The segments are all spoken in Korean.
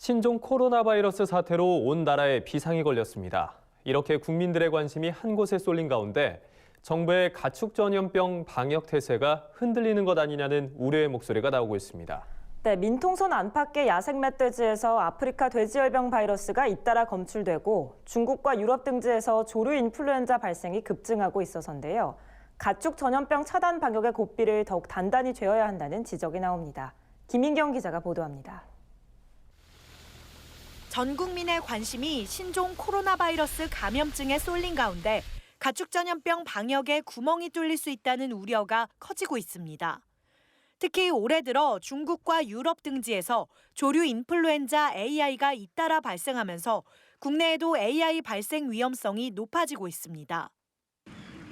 신종 코로나 바이러스 사태로 온 나라에 비상이 걸렸습니다. 이렇게 국민들의 관심이 한 곳에 쏠린 가운데 정부의 가축 전염병 방역 태세가 흔들리는 것 아니냐는 우려의 목소리가 나오고 있습니다. 네, 민통선 안팎의 야생 멧돼지에서 아프리카 돼지열병 바이러스가 잇따라 검출되고 중국과 유럽 등지에서 조류 인플루엔자 발생이 급증하고 있어서인데요. 가축 전염병 차단 방역의 고삐를 더욱 단단히 죄어야 한다는 지적이 나옵니다. 김인경 기자가 보도합니다. 전 국민의 관심이 신종 코로나 바이러스 감염증에 쏠린 가운데 가축 전염병 방역에 구멍이 뚫릴 수 있다는 우려가 커지고 있습니다. 특히 올해 들어 중국과 유럽 등지에서 조류 인플루엔자 AI가 잇따라 발생하면서 국내에도 AI 발생 위험성이 높아지고 있습니다.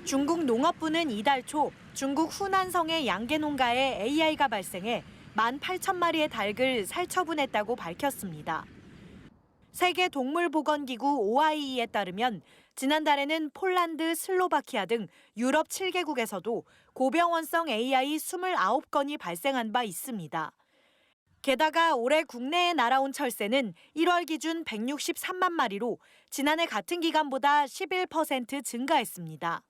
중국 농업부는 이달 초 중국 후난성의 양계 농가에 AI가 발생해 18,000마리의 닭을 살처분했다고 밝혔습니다. 세계동물보건기구 OIE에 따르면 지난달에는 폴란드, 슬로바키아 등 유럽 7개국에서도 고병원성 AI 29건이 발생한 바 있습니다. 게다가 올해 국내에 날아온 철새는 1월 기준 163만 마리로 지난해 같은 기간보다 11% 증가했습니다.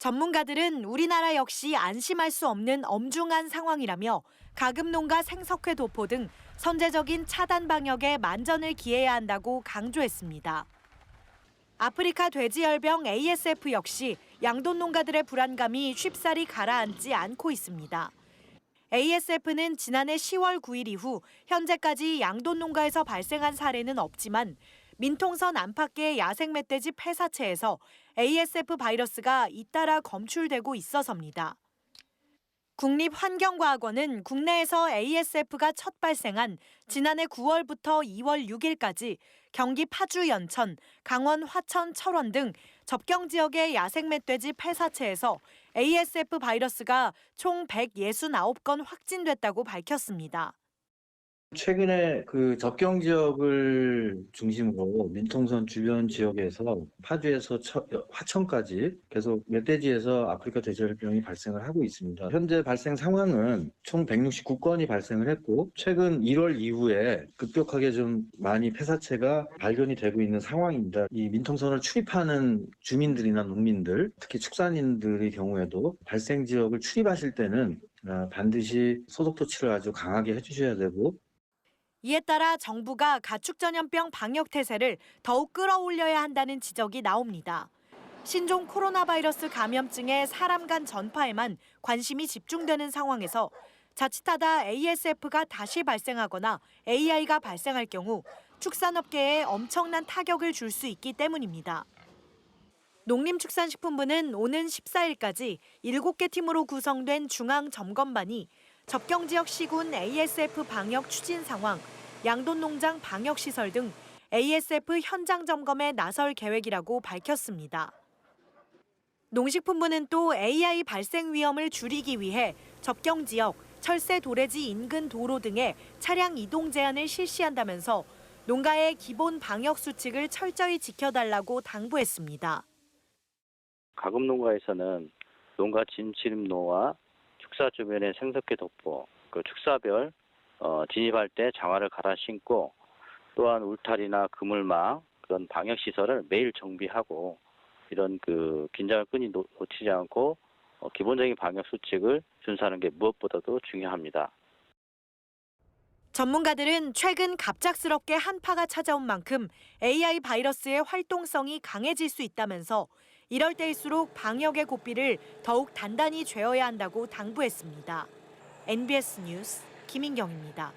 전문가들은 우리나라 역시 안심할 수 없는 엄중한 상황이라며 가금농가 생석회 도포 등 선제적인 차단 방역에 만전을 기해야 한다고 강조했습니다. 아프리카 돼지열병 ASF 역시 양돈 농가들의 불안감이 쉽사리 가라앉지 않고 있습니다. ASF는 지난해 10월 9일 이후 현재까지 양돈 농가에서 발생한 사례는 없지만 민통선 안팎의 야생 멧돼지 폐사체에서 ASF 바이러스가 잇따라 검출되고 있어서입니다. 국립환경과학원은 국내에서 ASF가 첫 발생한 지난해 9월부터 2월 6일까지 경기 파주 연천, 강원 화천 철원 등 접경 지역의 야생 멧돼지 폐사체에서 ASF 바이러스가 총 169건 확진됐다고 밝혔습니다. 최근에 그 접경 지역을 중심으로 민통선 주변 지역에서 파주에서 화천까지 계속 멧돼지에서 아프리카 돼지열병이 발생을 하고 있습니다. 현재 발생 상황은 총 169건이 발생을 했고 최근 1월 이후에 급격하게 좀 많이 폐사체가 발견이 되고 있는 상황입니다. 이 민통선을 출입하는 주민들이나 농민들, 특히 축산인들의 경우에도 발생 지역을 출입하실 때는 반드시 소독 조치를 아주 강하게 해주셔야 되고 이에 따라 정부가 가축 전염병 방역 태세를 더욱 끌어올려야 한다는 지적이 나옵니다. 신종 코로나 바이러스 감염증의 사람 간 전파에만 관심이 집중되는 상황에서 자칫하다 ASF가 다시 발생하거나 AI가 발생할 경우 축산업계에 엄청난 타격을 줄 수 있기 때문입니다. 농림축산식품부는 오는 14일까지 7개 팀으로 구성된 중앙점검반이 접경 지역 시군 ASF 방역 추진 상황, 양돈 농장 방역 시설 등 ASF 현장 점검에 나설 계획이라고 밝혔습니다. 농식품부는 또 AI 발생 위험을 줄이기 위해 접경 지역, 철새 도래지 인근 도로 등에 차량 이동 제한을 실시한다면서 농가의 기본 방역 수칙을 철저히 지켜달라고 당부했습니다. 가금 농가에서는 농가 진출입로와 축사 주변의 생석회 도포, 축사별 진입할 때 장화를 갈아 신고 또한 울타리나 그물망 그런 방역 시설을 매일 정비하고 이런 긴장을 끈히 놓치지 않고 기본적인 방역 수칙을 준수하는 게 무엇보다도 중요합니다. 전문가들은 최근 갑작스럽게 한파가 찾아온 만큼 AI 바이러스의 활동성이 강해질 수 있다면서 이럴 때일수록 방역의 고삐를 더욱 단단히 죄어야 한다고 당부했습니다. NBS 뉴스 김인경입니다.